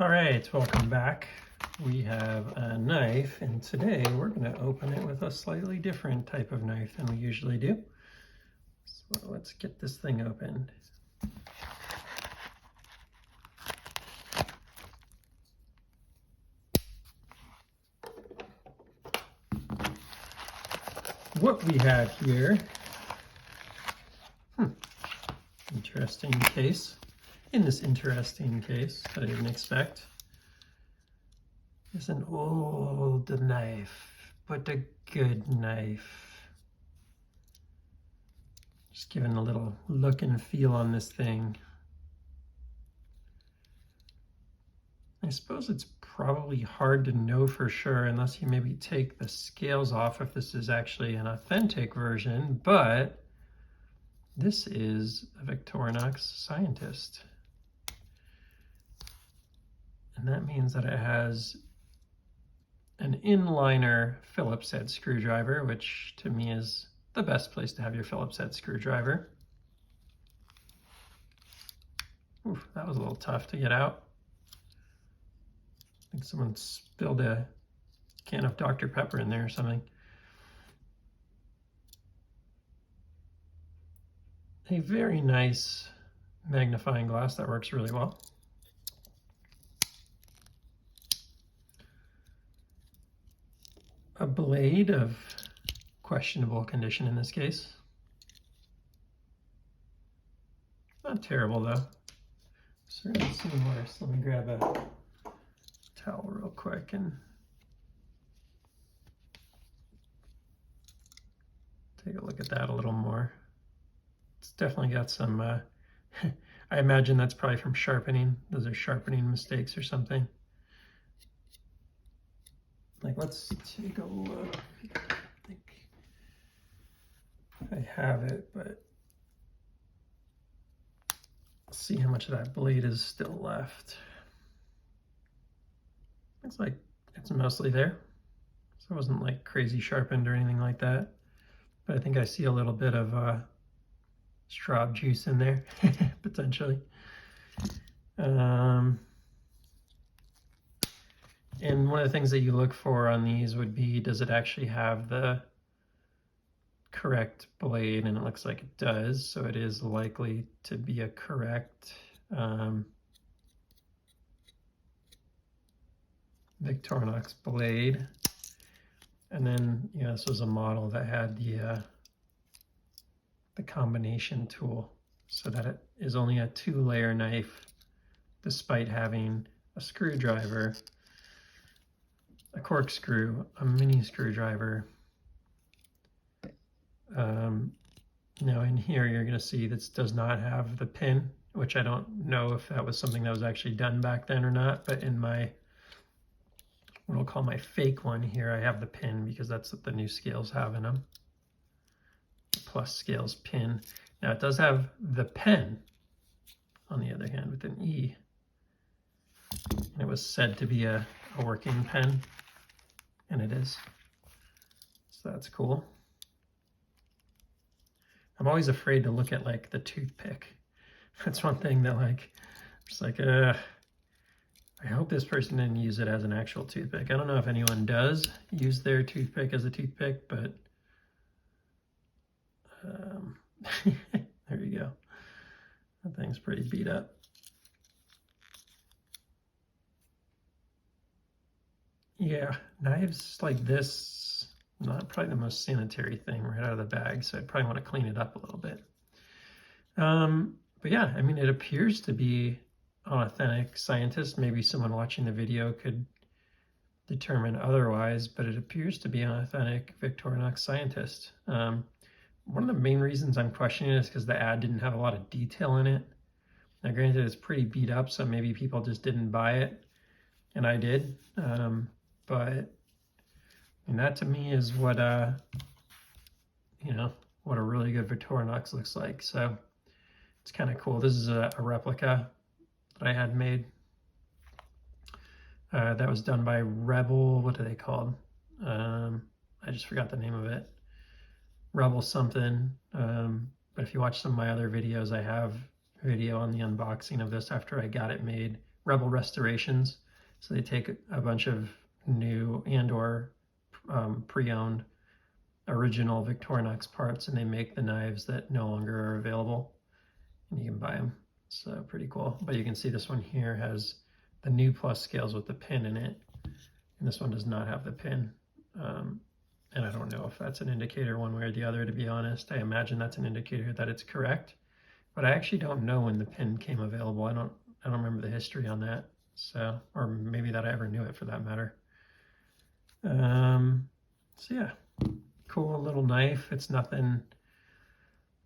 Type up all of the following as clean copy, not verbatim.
All right, welcome back. We have a knife, and today we're going to open it with a slightly different type of knife than we usually do. So let's get this thing opened. What we have here, interesting case. In this interesting case that I didn't expect, is an old knife, but a good knife. Just giving a little look and feel on this thing. I suppose it's probably hard to know for sure unless you maybe take the scales off if this is actually an authentic version, but this is a Victorinox Scientist. And that means that it has an inliner Phillips head screwdriver, which to me is the best place to have your Phillips head screwdriver. Oof, that was a little tough to get out. I think someone spilled a can of Dr. Pepper in there or something. A very nice magnifying glass that works really well. A blade of questionable condition in this case. Not terrible though. Certainly seen worse. Let me grab a towel real quick and take a look at that a little more. It's definitely got some, I imagine that's probably from sharpening. Those are sharpening mistakes or something. Like, let's take a look. I think I have it, but let's see how much of that blade is still left. Looks like it's mostly there. So it wasn't like crazy sharpened or anything like that. But I think I see a little bit of straw juice in there, potentially. And one of the things that you look for on these would be, does it actually have the correct blade? And it looks like it does, so it is likely to be a correct Victorinox blade. And then, this was a model that had the combination tool, so that it is only a 2-layer knife, despite having a screwdriver, a corkscrew, a mini screwdriver. Now in here you're going to see this does not have the pin, which I don't know if that was something that was actually done back then or not, but in my, what I'll call my fake one here, I have the pin because that's what the new scales have in them. Plus scales pin. Now it does have the pen, on the other hand, with an E. And it was said to be a working pen, and it is. So that's cool. I'm always afraid to look at like the toothpick. That's one thing that like, just like, I hope this person didn't use it as an actual toothpick. I don't know if anyone does use their toothpick as a toothpick, but there you go. That thing's pretty beat up. Yeah, knives like this, not probably the most sanitary thing right out of the bag, so I'd probably want to clean it up a little bit. But yeah, I mean, it appears to be an authentic Scientist. Maybe someone watching the video could determine otherwise, but it appears to be an authentic Victorinox Scientist. One of the main reasons I'm questioning it is because the ad didn't have a lot of detail in it. Now granted, it's pretty beat up, so maybe people just didn't buy it, and I did. But and that to me is what what a really good Victorinox looks like. So it's kind of cool. This is a replica that I had made. That was done by Rebel. What are they called? I just forgot the name of it. Rebel something. But if you watch some of my other videos, I have video on the unboxing of this after I got it made Rebel restorations. So they take a bunch of new and or pre-owned original Victorinox parts and they make the knives that no longer are available, and you can buy them. So pretty cool. But you can see this one here has the new plus scales with the pin in it, and this one does not have the pin. And I don't know if that's an indicator one way or the other, to be honest. I imagine that's an indicator that it's correct, but I actually don't know when the pin came available. I don't remember the history on that. So, or maybe that I ever knew it for that matter. So yeah, cool little knife. It's nothing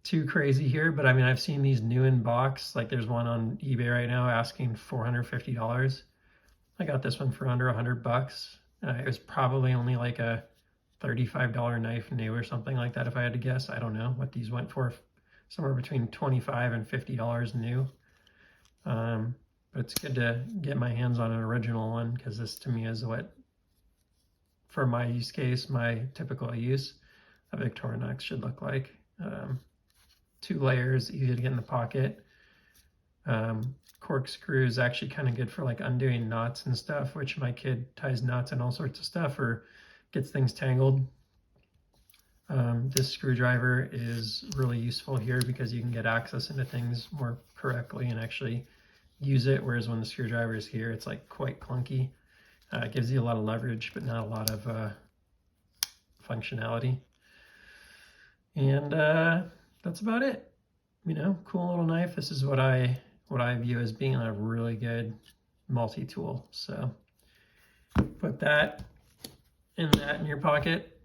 too crazy here, but I mean, I've seen these new in box. Like there's one on eBay right now asking $450. I got this one for under $100. It was probably only like a $35 knife new or something like that if I had to guess. I don't know what these went for, somewhere between $25 and $50 new. But it's good to get my hands on an original one, because this to me is what, for my use case, my typical use, a Victorinox should look like. 2 layers, easy to get in the pocket. Corkscrew is actually kind of good for like undoing knots and stuff, which my kid ties knots and all sorts of stuff or gets things tangled. This screwdriver is really useful here because you can get access into things more correctly and actually use it, whereas when the screwdriver is here, it's like quite clunky. It gives you a lot of leverage, but not a lot of functionality. And that's about it. You know, cool little knife. This is what I view as being a really good multi-tool. So put that in your pocket,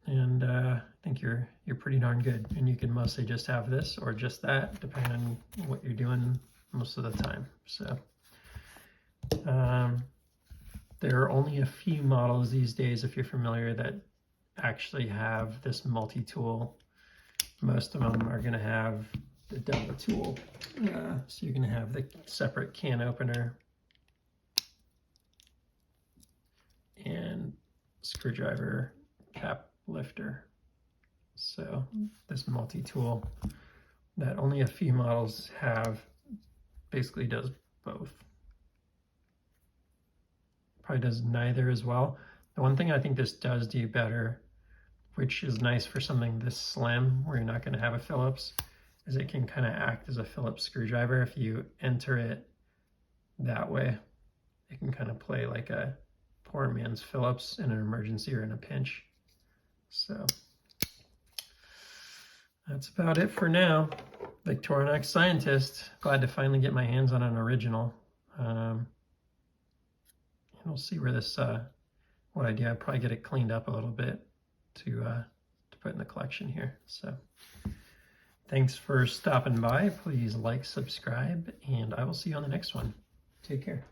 and I think you're pretty darn good. And you can mostly just have this or just that, depending on what you're doing most of the time. So there are only a few models these days, if you're familiar, that actually have this multi-tool. Most of them are going to have the double tool. So you're going to have the separate can opener and screwdriver cap lifter. So this multi-tool that only a few models have basically does both. Probably does neither as well. The one thing I think this does do better, which is nice for something this slim where you're not going to have a Phillips, is it can kind of act as a Phillips screwdriver. If you enter it that way, it can kind of play like a poor man's Phillips in an emergency or in a pinch. So that's about it for now. Victorinox Scientist. Glad to finally get my hands on an original. And we'll see where this, what I do. I'll probably get it cleaned up a little bit to put in the collection here. So thanks for stopping by. Please like, subscribe, and I will see you on the next one. Take care.